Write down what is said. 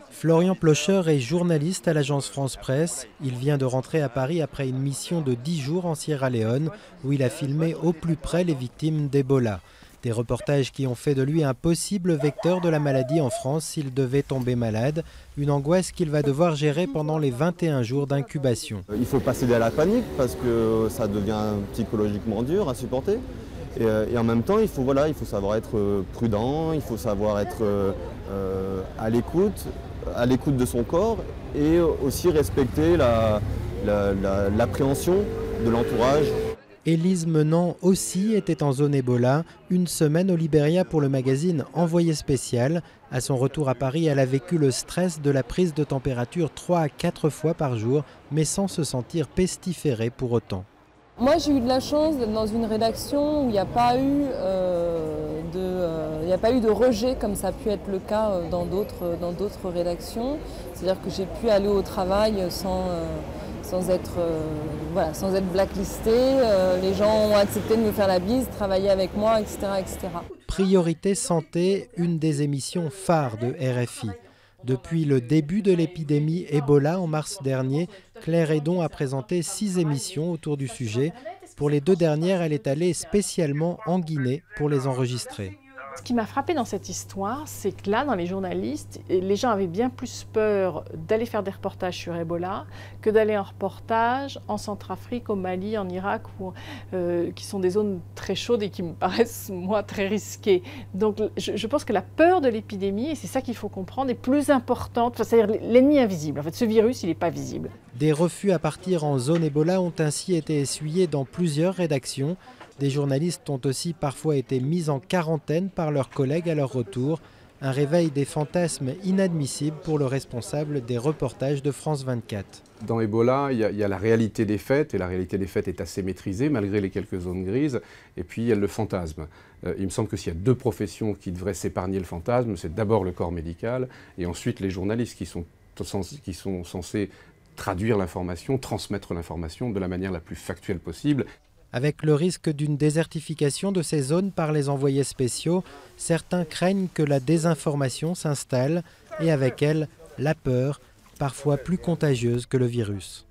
Florian Plocher est journaliste à l'agence France Presse. Il vient de rentrer à Paris après une mission de 10 jours en Sierra Leone où il a filmé au plus près les victimes d'Ebola. Des reportages qui ont fait de lui un possible vecteur de la maladie en France s'il devait tomber malade. Une angoisse qu'il va devoir gérer pendant les 21 jours d'incubation. Il ne faut pas céder à la panique parce que ça devient psychologiquement dur à supporter. Et en même temps, il faut savoir être prudent, il faut savoir être à l'écoute de son corps et aussi respecter l'appréhension de l'entourage. Élise Menant aussi était en zone Ebola, une semaine au Libéria pour le magazine Envoyé spécial. À son retour à Paris, elle a vécu le stress de la prise de température 3 à 4 fois par jour, mais sans se sentir pestiférée pour autant. Moi j'ai eu de la chance d'être dans une rédaction où il n'y a pas eu de rejet comme ça a pu être le cas dans d'autres rédactions. C'est-à-dire que j'ai pu aller au travail sans être blacklisté. Les gens ont accepté de me faire la bise, travailler avec moi, etc., etc. Priorité santé, une des émissions phares de RFI. Depuis le début de l'épidémie Ebola en mars dernier, Claire Hédon a présenté 6 émissions autour du sujet. Pour les 2 dernières, elle est allée spécialement en Guinée pour les enregistrer. Ce qui m'a frappé dans cette histoire, c'est que là, dans les journalistes, les gens avaient bien plus peur d'aller faire des reportages sur Ebola que d'aller en reportage en Centrafrique, au Mali, en Irak, qui sont des zones très chaudes et qui me paraissent, moi, très risquées. Donc je pense que la peur de l'épidémie, et c'est ça qu'il faut comprendre, est plus importante, c'est-à-dire l'ennemi invisible. En fait, ce virus, il n'est pas visible. Des refus à partir en zone Ebola ont ainsi été essuyés dans plusieurs rédactions. Des journalistes ont aussi parfois été mis en quarantaine par leurs collègues à leur retour. Un réveil des fantasmes inadmissible pour le responsable des reportages de France 24. Dans Ebola, il y a la réalité des faits, et la réalité des faits est assez maîtrisée, malgré les quelques zones grises, et puis il y a le fantasme. Il me semble que s'il y a 2 professions qui devraient s'épargner le fantasme, c'est d'abord le corps médical, et ensuite les journalistes qui sont censés traduire l'information, transmettre l'information de la manière la plus factuelle possible. Avec le risque d'une désertification de ces zones par les envoyés spéciaux, certains craignent que la désinformation s'installe et avec elle, la peur, parfois plus contagieuse que le virus.